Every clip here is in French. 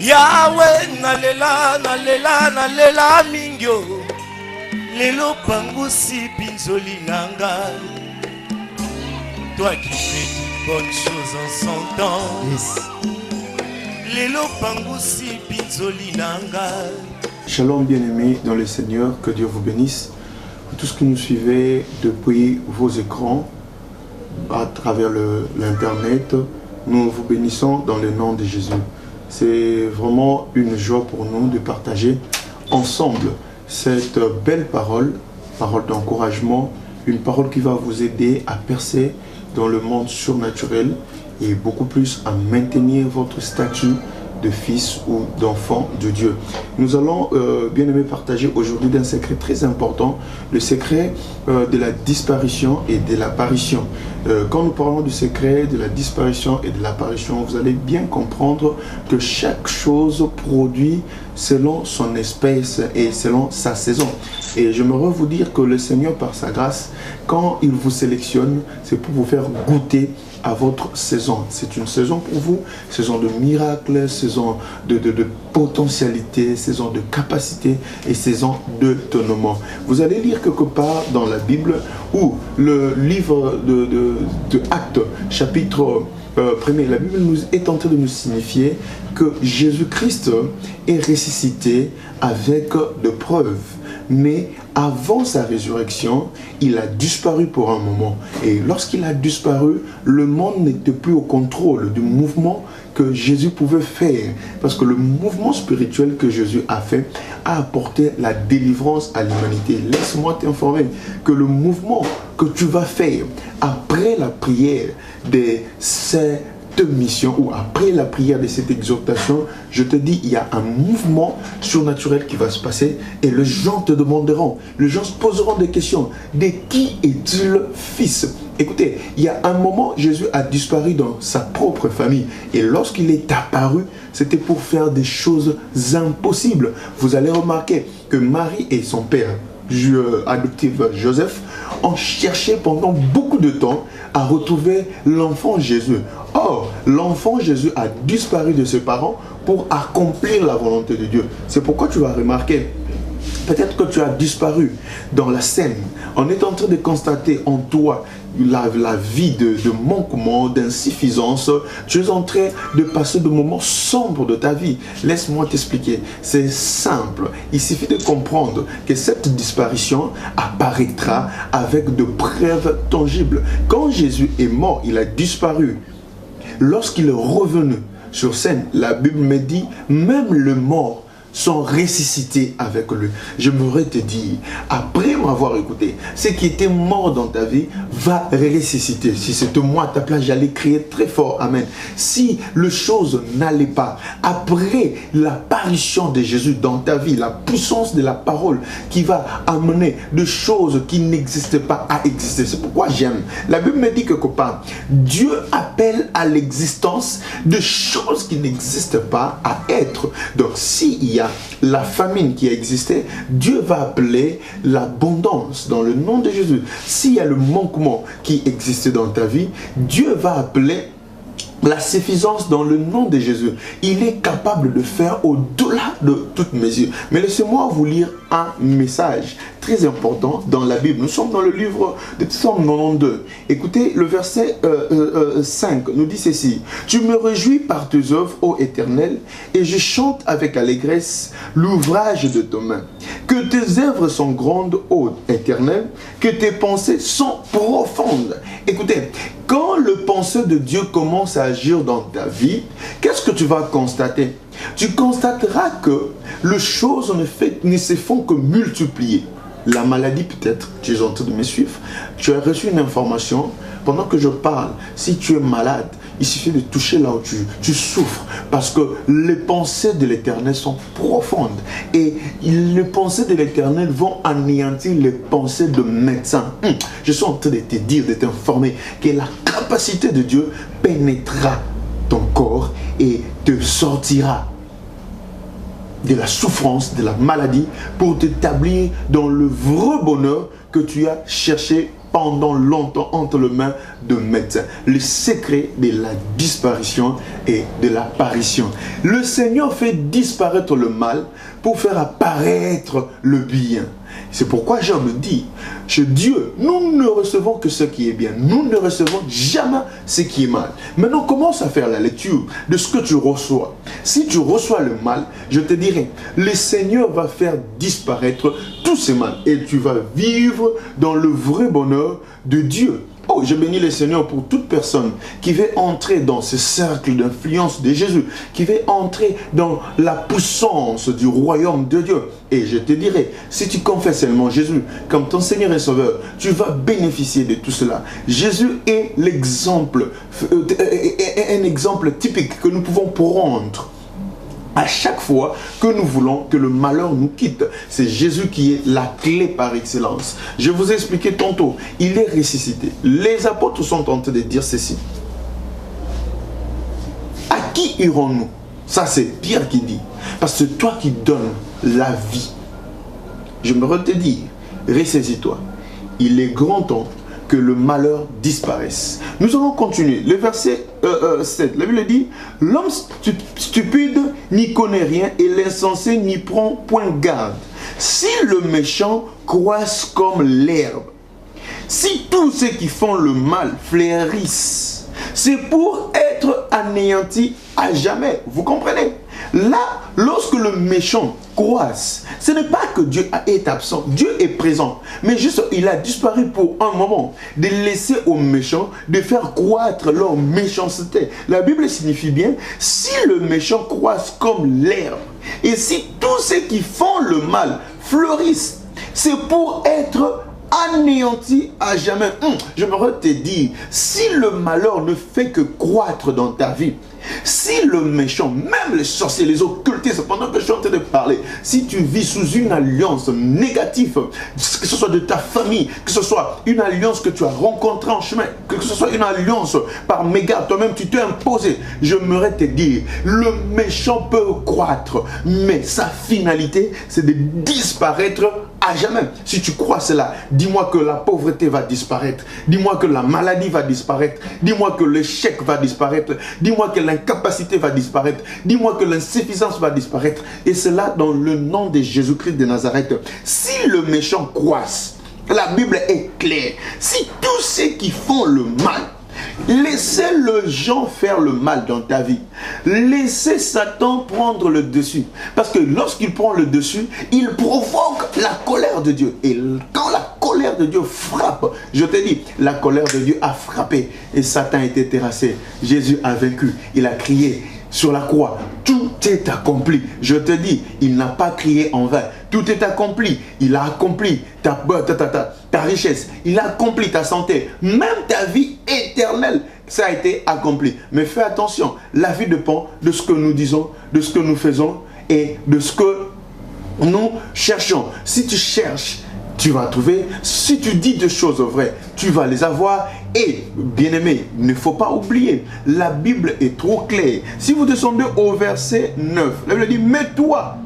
Yahweh nalela nalela nalela mingyo lelo pangusi pinzoli nanga. Toi qui fais de bonnes choses en son temps. Yes. Lelo pangusi pinzoli nanga. Shalom bien-aimés dans le Seigneur, que Dieu vous bénisse. Pour tous qui nous suivez depuis vos écrans, à travers l'internet, nous vous bénissons dans le nom de Jésus. C'est vraiment une joie pour nous de partager ensemble cette belle parole, parole d'encouragement, une parole qui va vous aider à percer dans le monde surnaturel et beaucoup plus à maintenir votre statut de fils ou d'enfant de Dieu. Nous allons bien aimé partager aujourd'hui d'un secret très important, le secret de la disparition et de l'apparition. Quand nous parlons du secret de la disparition et de l'apparition, vous allez bien comprendre que chaque chose produit selon son espèce et selon sa saison. Et j'aimerais vous dire que le Seigneur, par sa grâce, quand il vous sélectionne, c'est pour vous faire goûter à votre saison. C'est une saison pour vous, saison de miracles, saison de potentialité, saison de capacité et saison de tonnement. Vous allez lire quelque part dans la Bible ou le livre de Actes, chapitre 1er, la Bible nous est en train de nous signifier que Jésus-Christ est ressuscité avec de preuves. Mais avant sa résurrection, il a disparu pour un moment. Et lorsqu'il a disparu, le monde n'était plus au contrôle du mouvement que Jésus pouvait faire. Parce que le mouvement spirituel que Jésus a fait a apporté la délivrance à l'humanité. Laisse-moi t'informer que le mouvement que tu vas faire après la prière de cette mission ou après la prière de cette exhortation, je te dis, il y a un mouvement surnaturel qui va se passer et les gens te demanderont, les gens se poseront des questions. De qui est-il fils? Écoutez, il y a un moment, Jésus a disparu dans sa propre famille et lorsqu'il est apparu, c'était pour faire des choses impossibles. Vous allez remarquer que Marie et son père adoptif Joseph ont cherché pendant beaucoup de temps à retrouver l'enfant Jésus. Or, l'enfant Jésus a disparu de ses parents pour accomplir la volonté de Dieu. C'est pourquoi tu vas remarquer, peut-être que tu as disparu dans la scène. On est en train de constater en toi la vie de manquement, d'insuffisance. Tu es en train de passer de moments sombres de ta vie. Laisse-moi t'expliquer. C'est simple. Il suffit de comprendre que cette disparition apparaîtra avec de preuves tangibles. Quand Jésus est mort, il a disparu. Lorsqu'il est revenu sur scène, la Bible me dit, même le mort sont ressuscités avec lui. J'aimerais te dire, après m'avoir écouté, ce qui était mort dans ta vie va ressusciter. Si c'était moi à ta place, j'allais crier très fort, amen. Si les choses n'allaient pas, après l'apparition de Jésus dans ta vie, la puissance de la parole qui va amener des choses qui n'existaient pas à exister. C'est pourquoi j'aime. La Bible me dit quelque part, Dieu appelle à l'existence des choses qui n'existent pas à être. Donc s'il y a la famine qui a existé, Dieu va appeler l'abondance dans le nom de Jésus. S'il y a le manquement qui existait dans ta vie, Dieu va appeler la suffisance dans le nom de Jésus. Il est capable de faire au-delà de toute mesure. Mais laissez-moi vous lire un message très important dans la Bible. Nous sommes dans le livre de Psaume 92. Écoutez, le verset 5 nous dit ceci. Tu me réjouis par tes œuvres, ô Éternel, et je chante avec allégresse l'ouvrage de tes mains. Que tes œuvres sont grandes, ô Éternel, que tes pensées sont profondes. Écoutez, quand le pensée de Dieu commence à agir dans ta vie, qu'est-ce que tu vas constater? Tu constateras que les choses ne se font que multiplier. La maladie peut-être, tu es en train de me suivre, tu as reçu une information, pendant que je parle, si tu es malade, il suffit de toucher là où tu souffres, parce que les pensées de l'Éternel sont profondes, et les pensées de l'Éternel vont anéantir les pensées de médecins. Je suis en train de te dire, de t'informer, que la capacité de Dieu pénétrera ton corps et te sortira de la souffrance, de la maladie, pour t'établir dans le vrai bonheur que tu as cherché pendant longtemps entre les mains de médecins. Le secret de la disparition et de l'apparition. Le Seigneur fait disparaître le mal pour faire apparaître le bien. C'est pourquoi Job dit, chez Dieu, nous ne recevons que ce qui est bien. Nous ne recevons jamais ce qui est mal. Maintenant, commence à faire la lecture de ce que tu reçois. Si tu reçois le mal, je te dirai, le Seigneur va faire disparaître tous ces mal. Et tu vas vivre dans le vrai bonheur de Dieu. Oh, je bénis le Seigneur pour toute personne qui veut entrer dans ce cercle d'influence de Jésus, qui veut entrer dans la puissance du royaume de Dieu. Et je te dirai, si tu confesses seulement Jésus comme ton Seigneur et Sauveur, tu vas bénéficier de tout cela. Jésus est l'exemple, un exemple typique que nous pouvons prendre. À chaque fois que nous voulons que le malheur nous quitte, c'est Jésus qui est la clé par excellence. Je vous ai expliqué tantôt, il est ressuscité. Les apôtres sont en train de dire ceci. À qui irons-nous? Ça c'est Pierre qui dit. Parce que toi qui donnes la vie. Je me te dire, ressaisis-toi. Il est grand temps que le malheur disparaisse. Nous allons continuer. Le verset 7, la Bible dit, l'homme stupide n'y connaît rien et l'insensé n'y prend point garde. Si le méchant croisse comme l'herbe, si tous ceux qui font le mal fleurissent, c'est pour être anéantis à jamais. Vous comprenez? Là, lorsque le méchant croisse, ce n'est pas que Dieu est absent. Dieu est présent. Mais juste, il a disparu pour un moment. De laisser aux méchants de faire croître leur méchanceté. La Bible signifie bien, si le méchant croisse comme l'herbe, et si tous ceux qui font le mal fleurissent, c'est pour être anéanti à jamais. Je me te dire, si le malheur ne fait que croître dans ta vie, si le méchant, même les sorciers, les occultistes, pendant que je suis en train de parler, si tu vis sous une alliance négative, que ce soit de ta famille, que ce soit une alliance que tu as rencontrée en chemin, que ce soit une alliance par mégarde, toi-même tu t'es imposé, je me te dire, le méchant peut croître, mais sa finalité, c'est de disparaître à jamais. Si tu crois cela, dis-moi que la pauvreté va disparaître, dis-moi que la maladie va disparaître, dis-moi que l'échec va disparaître, dis-moi que l'incapacité va disparaître, dis-moi que l'insuffisance va disparaître, et cela dans le nom de Jésus-Christ de Nazareth. Si le méchant croisse, la Bible est claire, si tous ceux qui font le mal, laissez le gens faire le mal dans ta vie. Laissez Satan prendre le dessus. Parce que lorsqu'il prend le dessus, il provoque la colère de Dieu. Et quand la colère de Dieu frappe, je te dis, la colère de Dieu a frappé. Et Satan a été terrassé. Jésus a vaincu. Il a crié sur la croix. Tout est accompli. Je te dis, il n'a pas crié en vain. Tout est accompli. Il a accompli ta richesse. Il a accompli ta santé. Même ta vie éternelle, ça a été accompli. Mais fais attention. La vie dépend de ce que nous disons, de ce que nous faisons et de ce que nous cherchons. Si tu cherches, tu vas trouver. Si tu dis des choses vraies, tu vas les avoir. Et, bien-aimé, il ne faut pas oublier, la Bible est trop claire. Si vous descendez au verset 9, la Bible dit, mais toi,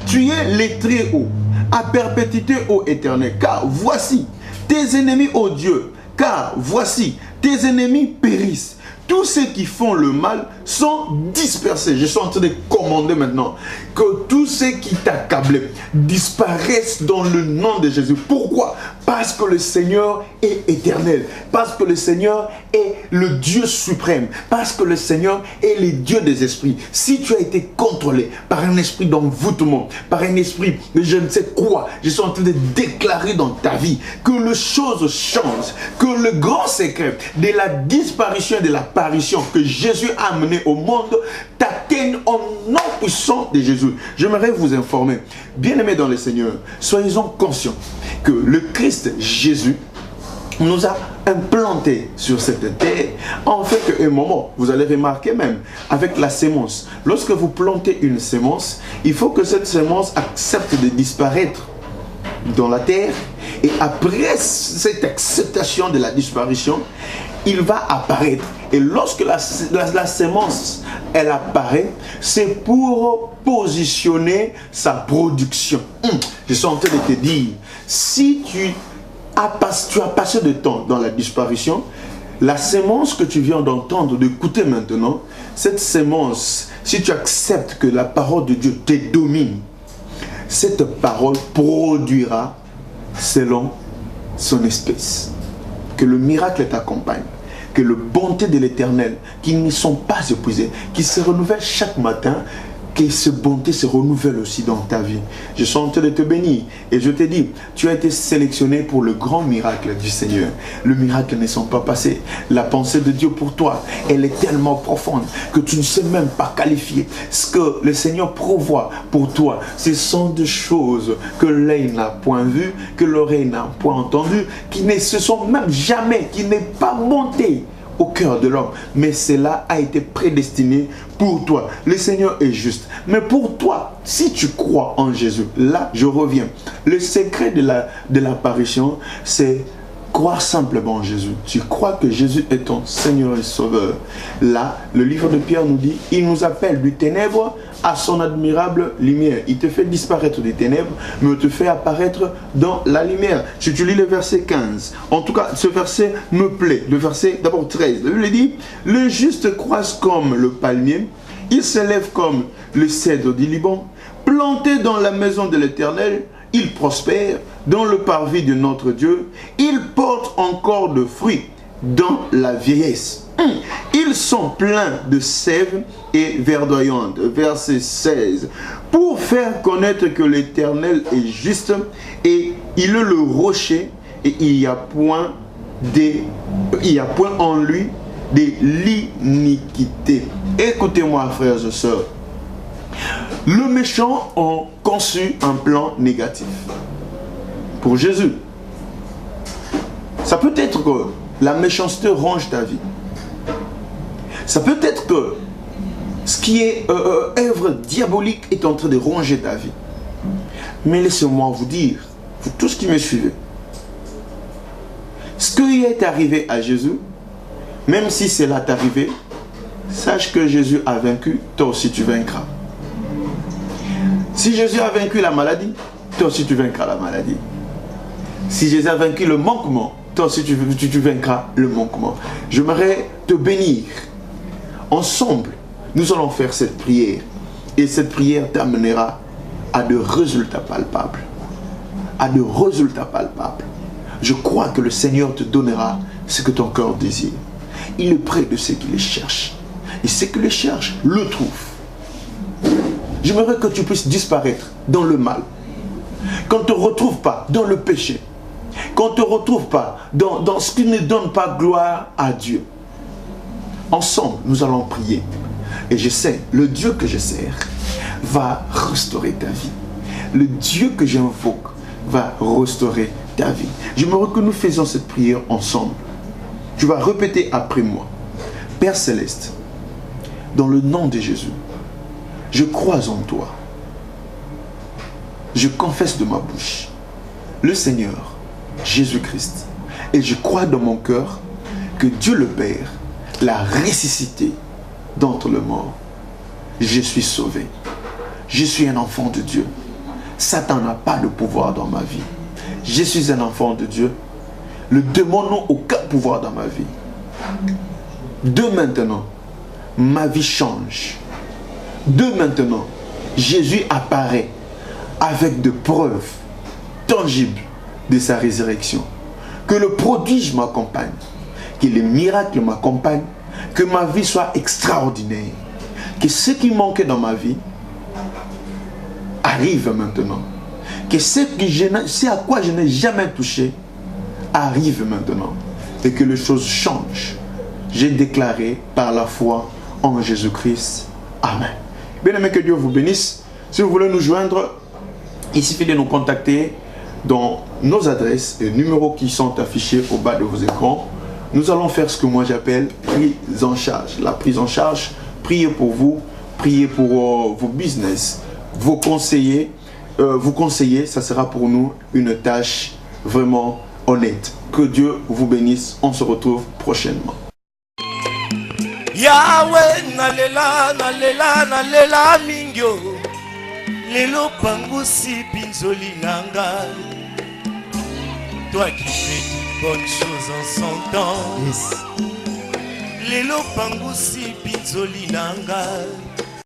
tu es les très hauts, à perpétuité, ô éternel, car voici tes ennemis, ô Dieu, car voici tes ennemis périssent. Tous ceux qui font le mal sont dispersés. Je suis en train de commander maintenant que tous ceux qui t'accablaient disparaissent dans le nom de Jésus. Pourquoi? Parce que le Seigneur est éternel. Parce que le Seigneur est le Dieu suprême. Parce que le Seigneur est le Dieu des esprits. Si tu as été contrôlé par un esprit d'envoûtement, par un esprit de je ne sais quoi, je suis en train de déclarer dans ta vie que les choses changent, que le grand secret de la disparition et de l'apparition que Jésus a amené au monde t'atteigne au nom puissant de Jésus. J'aimerais vous informer, bien-aimés dans le Seigneur, soyez-en conscients que le Christ Jésus nous a implanté sur cette terre en fait qu'à un moment, vous allez remarquer même avec la sémence, lorsque vous plantez une sémence, il faut que cette sémence accepte de disparaître dans la terre, et après cette acceptation de la disparition, il va apparaître. Et lorsque la sémence, elle apparaît, c'est pour positionner sa production. Je suis en train de te dire, si tu tu as passé de temps dans la disparition. La sémence que tu viens d'entendre, d'écouter maintenant, cette sémence, si tu acceptes que la parole de Dieu te domine, cette parole produira selon son espèce. Que le miracle t'accompagne, que la bonté de l'Éternel, qui ne sont pas épuisées, qui se renouvellent chaque matin, que cette bonté se renouvelle aussi dans ta vie. Je suis en train de te bénir et je te dis, tu as été sélectionné pour le grand miracle du Seigneur. Le miracle ne sont pas passés. La pensée de Dieu pour toi, elle est tellement profonde que tu ne sais même pas qualifier. Ce que le Seigneur prévoit pour toi, ce sont des choses que l'œil n'a point vu, que l'oreille n'a point entendu, qui ne se sont même jamais, qui n'est pas monté au cœur de l'homme, mais cela a été prédestiné pour toi. Le Seigneur est juste, mais pour toi, si tu crois en Jésus, là je reviens, le secret de l'apparition, c'est croire simplement en Jésus. Tu crois que Jésus est ton Seigneur et Sauveur. Là, le livre de Pierre nous dit, il nous appelle du ténèbre à son admirable lumière. Il te fait disparaître des ténèbres, mais il te fait apparaître dans la lumière. Si tu lis le verset 15, en tout cas, ce verset me plaît. Le verset, d'abord 13, la Bible dit, le juste croise comme le palmier, il s'élève comme le cèdre du Liban, planté dans la maison de l'Éternel, il prospère dans le parvis de notre Dieu, il porte encore de fruits dans la vieillesse. Ils sont pleins de sève et verdoyantes. Verset 16. Pour faire connaître que l'Éternel est juste et il est le rocher et il n'y a point en lui de l'iniquité. Écoutez-moi, frères et sœurs. Le méchant a conçu un plan négatif pour Jésus. Ça peut être que la méchanceté ronge ta vie. Ça peut être que ce qui est œuvre diabolique est en train de ronger ta vie. Mais laissez-moi vous dire, vous tous qui me suivez, ce qui est arrivé à Jésus, même si cela t'est arrivé, sache que Jésus a vaincu, toi aussi tu vaincras. Si Jésus a vaincu la maladie, toi aussi tu vaincras la maladie. Si Jésus a vaincu le manquement, toi aussi tu vaincras le manquement. J'aimerais te bénir. Ensemble, nous allons faire cette prière. Et cette prière t'amènera à de résultats palpables. À de résultats palpables. Je crois que le Seigneur te donnera ce que ton cœur désire. Il est près de ceux qui le cherchent. Et ceux qui le cherchent, le trouvent. J'aimerais que tu puisses disparaître dans le mal. Qu'on ne te retrouve pas dans le péché. Qu'on ne te retrouve pas dans ce qui ne donne pas gloire à Dieu. Ensemble, nous allons prier. Et je sais, le Dieu que je sers va restaurer ta vie. Le Dieu que j'invoque va restaurer ta vie. J'aimerais que nous faisions cette prière ensemble. Tu vas répéter après moi. Père Céleste, dans le nom de Jésus, je crois en toi. Je confesse de ma bouche le Seigneur Jésus-Christ. Et je crois dans mon cœur que Dieu le Père l'a ressuscité d'entre les morts. Je suis sauvé. Je suis un enfant de Dieu. Satan n'a pas de pouvoir dans ma vie. Je suis un enfant de Dieu. Le démon n'a aucun pouvoir dans ma vie. De maintenant, ma vie change. De maintenant, Jésus apparaît avec des preuves tangibles de sa résurrection. Que le prodige m'accompagne, que les miracles m'accompagnent, que ma vie soit extraordinaire, que ce qui manquait dans ma vie arrive maintenant, que ce à quoi je n'ai jamais touché arrive maintenant, et que les choses changent. J'ai déclaré par la foi en Jésus-Christ. Amen. Bien-aimés, que Dieu vous bénisse. Si vous voulez nous joindre, il suffit de nous contacter dans nos adresses et numéros qui sont affichés au bas de vos écrans. Nous allons faire ce que moi j'appelle prise en charge. La prise en charge, priez pour vous, priez pour vos business, vos conseillers. Vous conseiller, ça sera pour nous une tâche vraiment honnête. Que Dieu vous bénisse. On se retrouve prochainement. Yahweh nalela nalela nalela mingyo lelo pangusi pinzoli nanga toi qui fais toutes bonnes choses en son temps. Yes. Lelo pangusi pinzoli nanga.